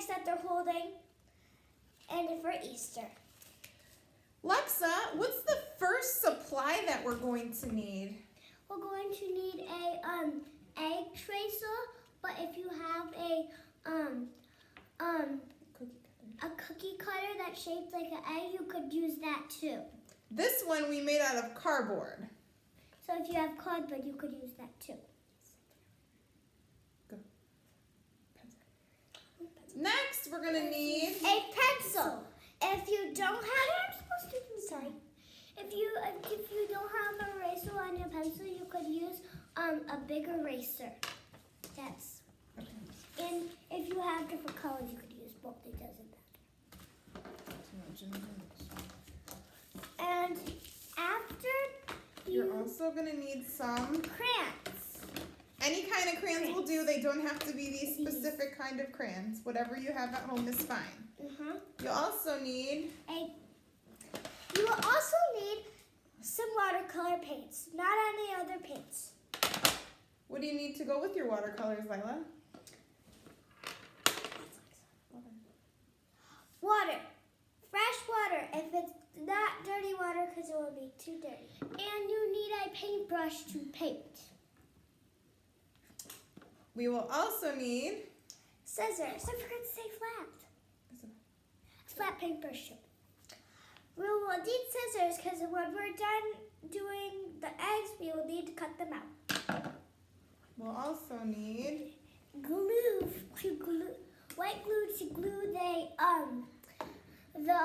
eggs that they're holding, and for Easter. Lexa, what's the first supply that we're going to need? We're going to need a egg tracer, but if you have a cookie cutter that's shaped like an egg, you could use that too. This one we made out of cardboard. So if you have cardboard, you could use that too. Go. Next, we're gonna need a pencil. If you don't have, if you don't have an eraser on your pencil, you could use a big eraser. That's. okay. And if you have different colors, you could use both. It doesn't matter. And after You're also gonna need some crayons. Any kind of crayons will do. They don't have to be these specific kind of crayons. Whatever you have at home is fine. You'll also need You will also need some watercolor paints, not any other paints. What do you need to go with your watercolors, Lila? Water. Fresh water. If it's not dirty water, because it will be too dirty. And you need a paintbrush to paint. We will also need scissors. I forgot to say flat. Flat paintbrush too. We will need scissors because when we're done doing the eggs, we will need to cut them out. We'll also need glue to glue, white glue to glue the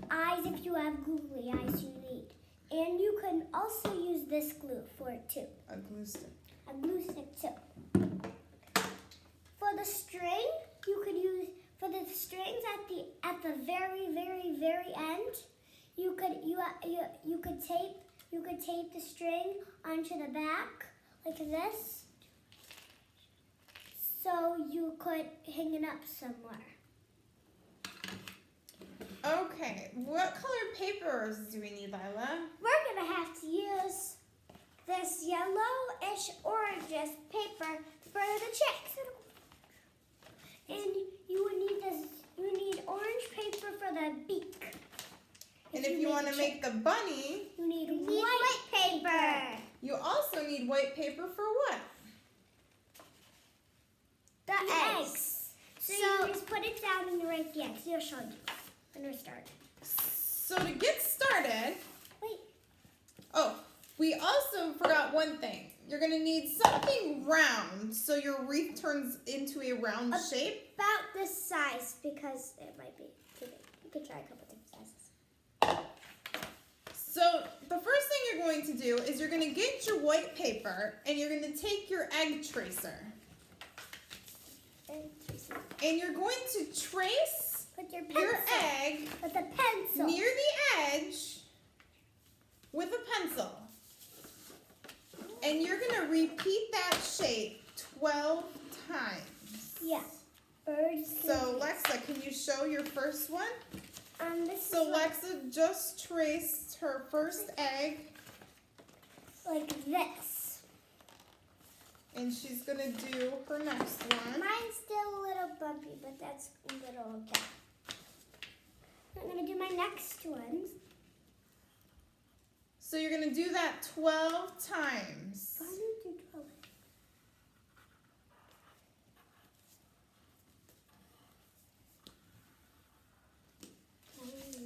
eyes if you have googly eyes you need. And you can also use this glue for it too. a glue stick. A glue stick too. For the string, you could use for the strings at the very end. You could tape the string onto the back like this, so you could hang it up somewhere. Okay, what colored papers do we need, Lila? We're gonna have to use this yellowish orangish paper for the chicks. And you would need this. You need orange paper for the beak. And if you want to make the bunny, you need white paper. You also need white paper for what? The eggs. So you just put it down and you write the eggs. You'll show you when we start. So to get started, wait. Oh, we also forgot one thing. You're going to need something round so your wreath turns into a round shape. About this size because it might be too big. You could try a couple different sizes. So the first thing you're going to do is you're going to get your white paper and you're going to take your egg tracer. And you're going to trace your egg with a pencil near the edge with a pencil. And you're going to repeat that shape 12 times. Yeah. Birds. So Lexa, can you show your first one? So Lexa just traced her first egg. Like this. And she's going to do her next one. Mine's still a little bumpy, but that's a little okay. I'm going to do my next ones. So you're going to do that 12 times. Why don't you do 12?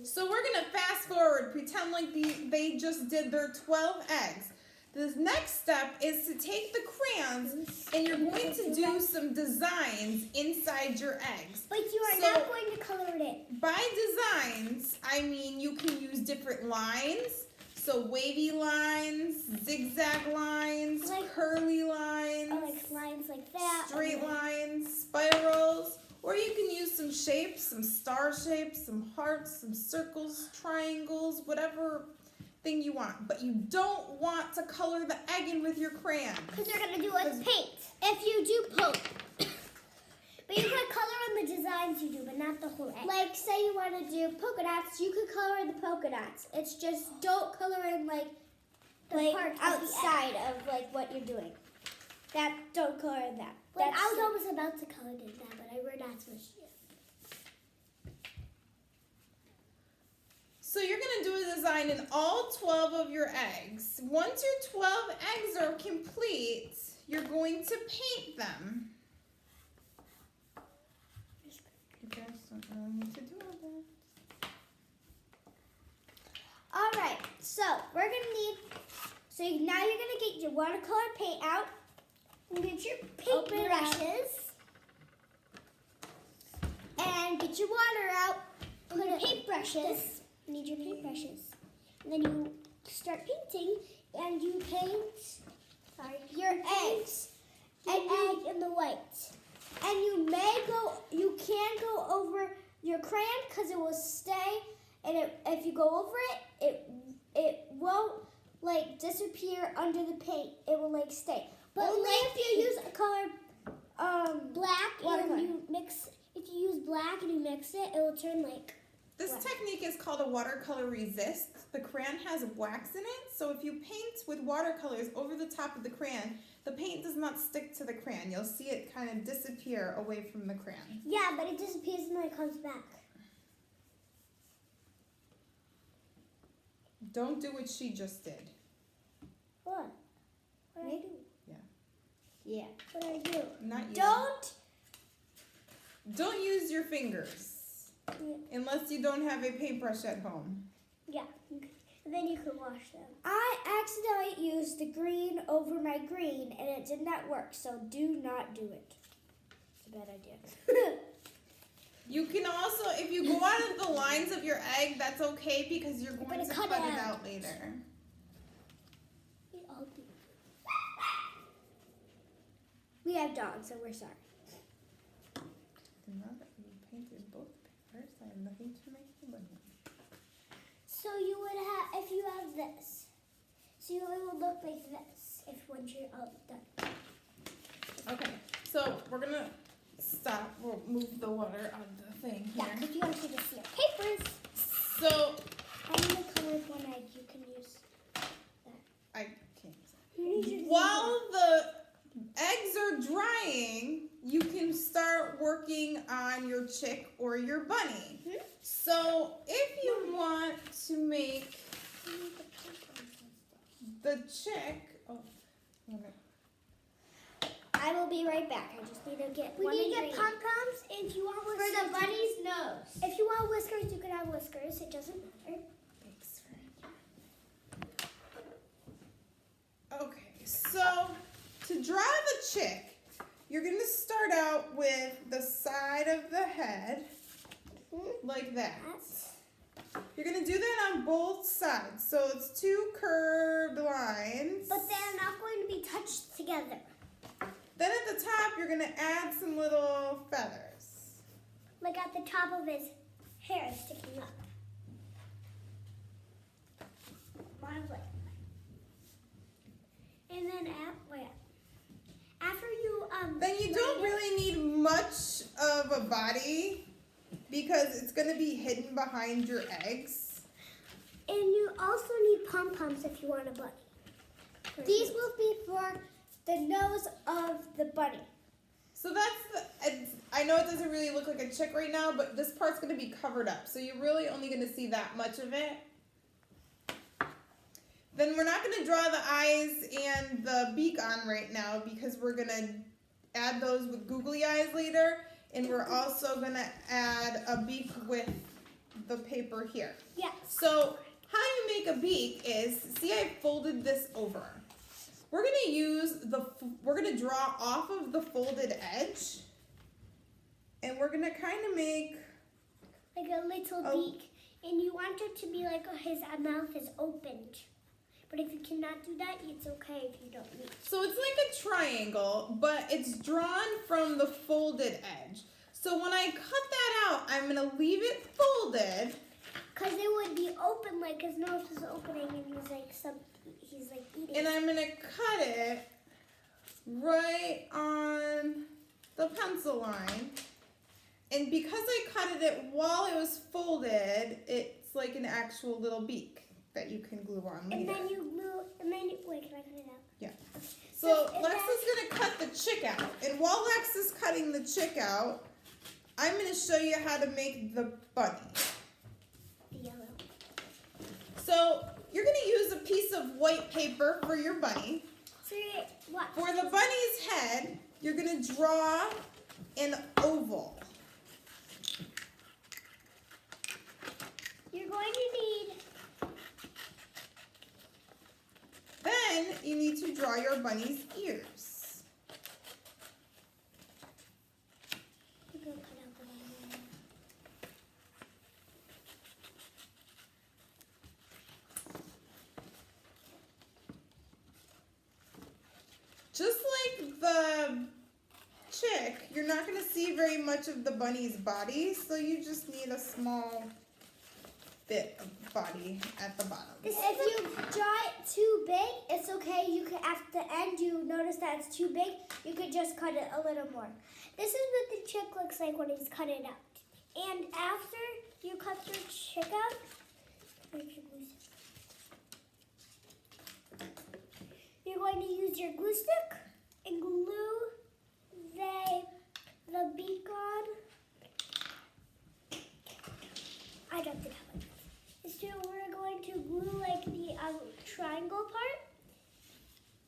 So we're going to fast forward, pretend like they just did their 12 eggs. The next step is to take the crayons and you're going to do some designs inside your eggs. But you are not going to color it in. By designs, I mean you can use different lines. So wavy lines, zigzag lines, curly lines. Like lines like that. Straight lines, spirals. Or you can use some shapes, some star shapes, some hearts, some circles, triangles, whatever thing you want. But you don't want to color the egg in with your crayon. Because you're going to do it with paint. If you do paint. But you could color on the designs you do, but not the whole egg. Like, say you want to do polka dots, you could color in the polka dots. It's just don't color in, like, the part outside of, like, what you're doing. Don't color in that. Like, I was almost about to color in that, but I were not supposed to. So you're going to do a design in all 12 of your eggs. Once your 12 eggs are complete, you're going to paint them. You guys don't really need to do all that. Alright, so we're going to need, now you're going to get your watercolor paint out. And get your paint brushes. And get your water out. Put your paintbrushes. You need your paintbrushes. And then you start painting, and you paint your eggs. An egg in the white. And you can go over your crayon because it will stay. And if you go over it won't like disappear under the paint. It will like stay. But only if you use a color black and you mix. If you use black and you mix it, it will turn like. This technique is called a watercolor resist. The crayon has wax in it, so if you paint with watercolors over the top of the crayon, the paint does not stick to the crayon. You'll see it kind of disappear away from the crayon. Yeah, but it disappears and then it comes back. Don't do what she just did. What? What did I do? Yeah. Yeah. What did I do? Not you. Don't use your fingers. Yeah. Unless you don't have a paintbrush at home. Yeah. And then you can wash them. I accidentally used the green over my green and it did not work, so do not do it. It's a bad idea. You can also, if you go out of the lines of your egg, that's okay because you're going to cut it out later. We have dogs, so we're sorry. Now that you painted both pictures, I have nothing to make the bunny. So you would have, if you have this, so it would look like this if once you're all done. Okay, so we're gonna stop. We'll move the water out of the thing here. Yeah, because you want to see your papers. So I'm gonna color with one egg. You can use that. I can't. You need your While the eggs are drying, you can start working on your chick or your bunny. Hmm? So if you want to make the chick, I will be right back. I just need to get We one need to get ingredient. pom-poms If you want for whiskers, the bunny's nose. if you want whiskers, you can have whiskers. It doesn't matter. thanks for Okay, so to draw the chick, you're going to start out with the side of the head, like that. You're going to do that on both sides. So it's two curved lines. But they're not going to be touched together. Then at the top, you're going to add some little feathers. Like at the top of his hair sticking up. And then after you Then you don't really need much of a body because it's going to be hidden behind your eggs. And you also need pom-poms if you want a bunny. These will be for the nose of the bunny. So I know it doesn't really look like a chick right now, but this part's going to be covered up. So you're really only going to see that much of it. Then we're not going to draw the eyes and the beak on right now because we're going to add those with googly eyes later. And we're also going to add a beak with the paper here. Yes. So how you make a beak is, see I folded this over. We're going to draw off of the folded edge. And we're going to kind of make like a little beak. And you want it to be like his mouth is opened. But if you cannot do that, it's okay if you don't need it. So it's like a triangle, but it's drawn from the folded edge. So when I cut that out, I'm going to leave it folded. Because it would be open, like his nose is opening and he's like eating. And I'm going to cut it right on the pencil line. And because I cut it while it was folded, it's like an actual little beak that you can glue on later. And then wait, can I cut it out? Yeah. So Lex is going to cut the chick out. And while Lex is cutting the chick out, I'm going to show you how to make the bunny. The yellow. So you're going to use a piece of white paper for your bunny. So what? For the bunny's head, you're going to draw an oval. You're going to need. Then you need to draw your bunny's ears. You're going to cut out the bunny. Just like the chick, you're not going to see very much of the bunny's body, so you just need a small bit of body at the bottom. If you draw it too big, it's okay. You could, at the end, you notice that it's too big, you could just cut it a little more. This is what the chick looks like when he's cut it out. And after you cut your chick out, you're going to use your glue stick and glue the beak on. I dropped it out. So we're going to glue like the triangle part.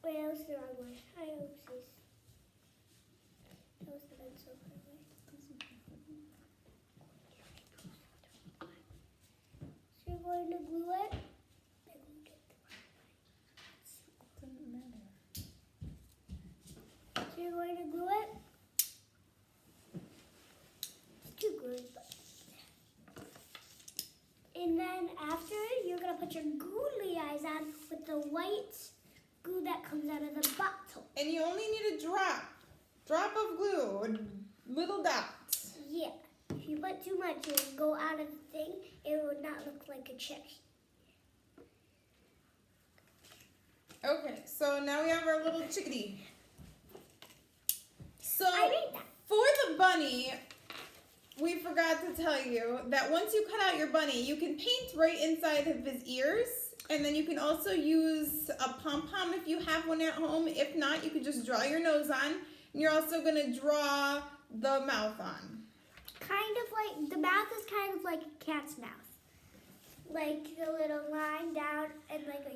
Wait, that was the wrong way. I oopsies. That was the pencil part, right? So you're going to glue it. I glued it the wrong way. Doesn't matter. So you're going to glue it. It's too gluey, but. And then after, you're going to put your googly eyes on with the white glue that comes out of the bottle. And you only need a drop of glue, little dots. Yeah. If you put too much, it will go out of the thing. It would not look like a chick. Okay, so now we have our little chickadee. So I made that. for the bunny, we forgot to tell you that once you cut out your bunny, you can paint right inside of his ears. And then you can also use a pom-pom if you have one at home. If not, you can just draw your nose on. And you're also going to draw the mouth on. Kind of like, the mouth is kind of like a cat's mouth. Like the little line down and like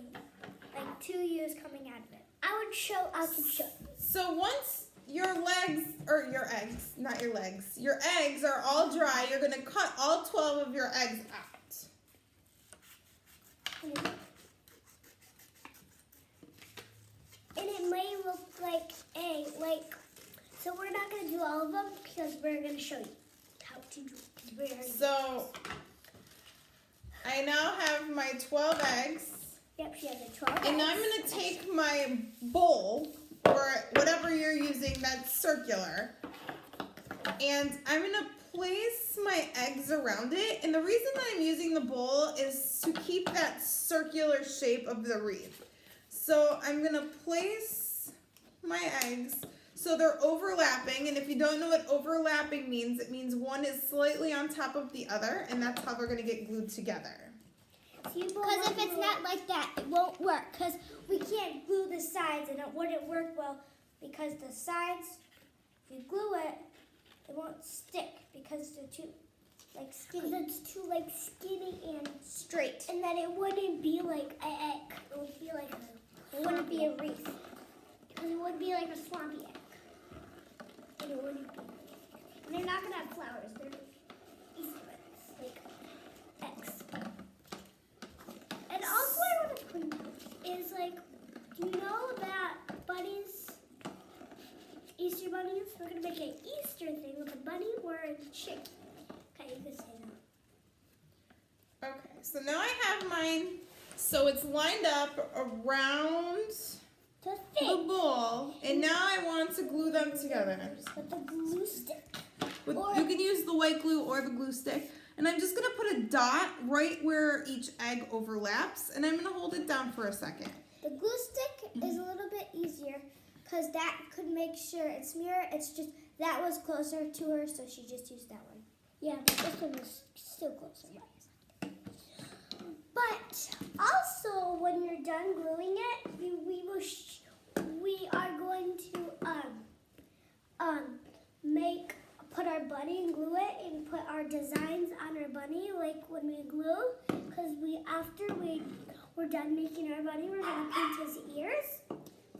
2 ears coming out of it. I can show. So once your legs, or your eggs, not your legs, your eggs are all dry, you're going to cut all 12 of your eggs out. And it may look like so we're not going to do all of them because we're going to show you how to do it. So I now have my 12 eggs. Yep, she has a 12 And now I'm going to take my bowl, or whatever you're using that's circular, and I'm going to place my eggs around it. And the reason that I'm using the bowl is to keep that circular shape of the wreath. So I'm going to place my eggs so they're overlapping. And if you don't know what overlapping means, it means one is slightly on top of the other, and that's how they're going to get glued together. Because if it's not like that, it won't work. Because we can't glue the sides, and it wouldn't work well. Because the sides, if you glue it, it won't stick because they're too skinny. Because it's too skinny and straight. And then it wouldn't be like an egg. It would be like it wouldn't be a wreath. Because it would be like a swampy egg. And it wouldn't be. And they're not gonna have flowers. They're Easter eggs, like eggs. And also I want to point out is do you know that bunnies, Easter bunnies, we're going to make an Easter thing with a bunny or a chick. Okay, you can say that. Okay, so now I have mine, so it's lined up around the bowl, and now I want to glue them together. With the glue stick. You can use the white glue or the glue stick. And I'm just going to put a dot right where each egg overlaps, and I'm going to hold it down for a second. The glue stick is a little bit easier because that could make sure it's mirror. It's just that was closer to her, so she just used that one. Yeah, but this one is still closer. But also, when you're done gluing it, we are going to put our our bunny and glue it and put our designs on our bunny like when we glue. Because after we're done making our bunny, we're gonna paint his ears.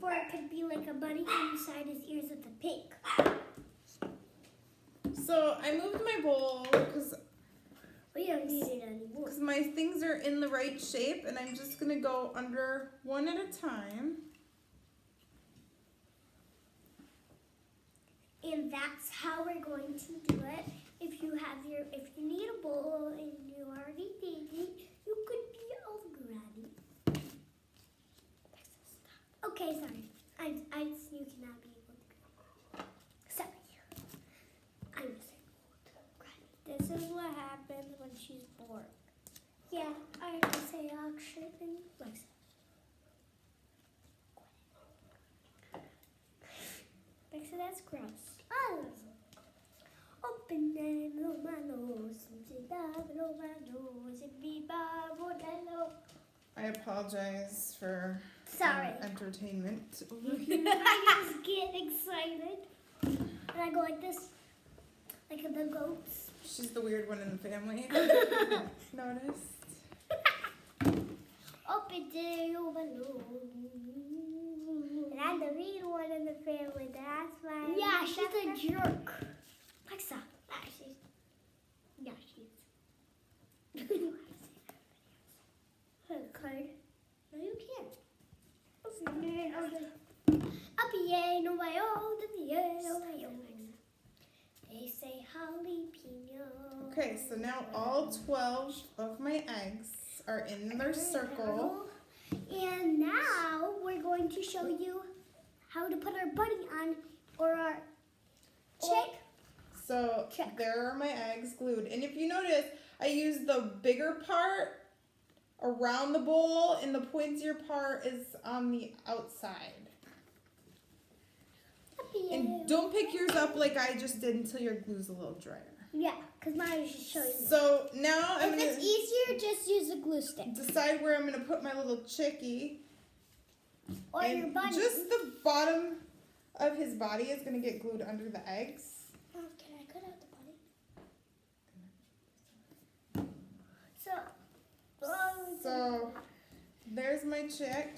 Or it could be like a bunny inside his ears with the pink. So I moved my bowl because We don't need it anymore. my things are in the right shape, and I'm just gonna go under one at a time. And that's how we're going to do it. If you need a bowl and you already did it, you could be all ready. Okay, sorry. You cannot be able to. Sorry. I'm just This is what happens when she's bored. Yeah, I have to say actually things like that. So that's gross. Oh. Open and blow my nose, and blow my nose, and be by. I apologize for Sorry. entertainment over here. I just get excited. And I go like this, like the goats. She's the weird one in the family. Noticed? Open and blow my nose. And I'm the weird one in the family. That's why. Yeah, she's a jerk. Alexa. Yeah, she's. Card. No, you can't. Up yeah, no my own, no my own. They say jalapeno. Okay, so now all 12 of my eggs are in their circle. And now we're going to show you how to put our bunny on or our chick. So there are my eggs glued. And if you notice, I used the bigger part around the bowl and the pointier part is on the outside. And don't pick yours up like I just did until your glue's a little drier. Yeah, because mine is just showing you. So now I'm if it's easier, just use a glue stick. decide where I'm going to put my little chickie. Or and your bunny. just the bottom of his body is going to get glued under the eggs. Oh, can I cut out the bunny? So there's my chick.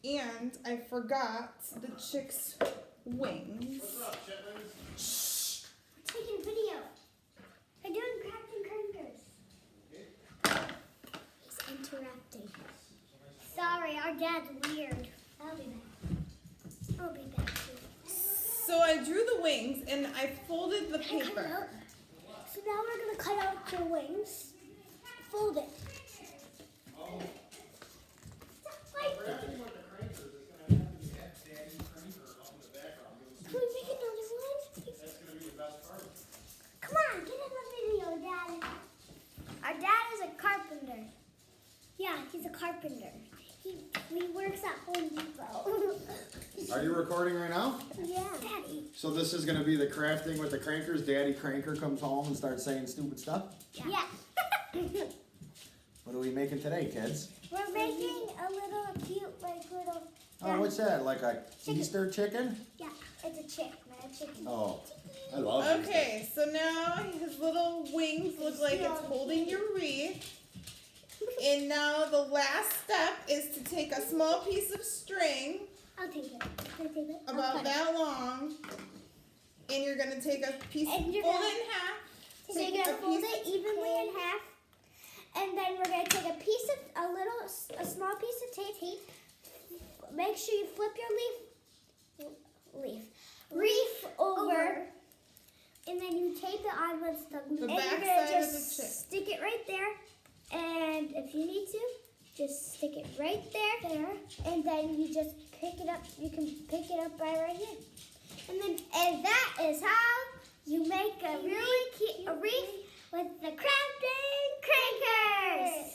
And I forgot the chick's wings. What's up, chitlins? Shh. I'm taking video. I'm doing crafting crackers. He's interrupting. Sorry, our dad's weird. I'll be back. I'll be back too. So I drew the wings and I folded the Can I cut it paper. out? So now we're going to cut out your wings. Fold it. Oh, Stop fighting. wrapping with the crankers is gonna have to be that daddy cranker up in the background. Can we make another one? That's gonna be the best part. Come on, get in the video, Dad. Our dad is a carpenter. Yeah, he's a carpenter. He works at Home Depot. Are you recording right now? Yeah. Daddy. So this is going to be the crafting with the crankers. Daddy Cranker comes home and starts saying stupid stuff. Yeah. What are we making today, kids? We're making a little cute, little. Oh, what's that? Like a Chicken. Easter chicken? Yeah, it's a chick, man, a chicken. Oh, I love it. Okay, so now his little wings look like it's holding your wreath. And now the last step is to take a small piece of string, I'll take it. Can I take it? about that long, and you're gonna take a piece, And fold you're it gonna- in half. So take you're gonna a fold piece it evenly in half, and then we're gonna take a small piece of tape. Make sure you flip your wreath over, and then you tape it on with the The and back you're gonna side of just the chick. stick it right there, and if you need to, just stick it right there, and then you just pick it up. You can pick it up right here, and that is how you make a really cute wreath with the crafting crankers.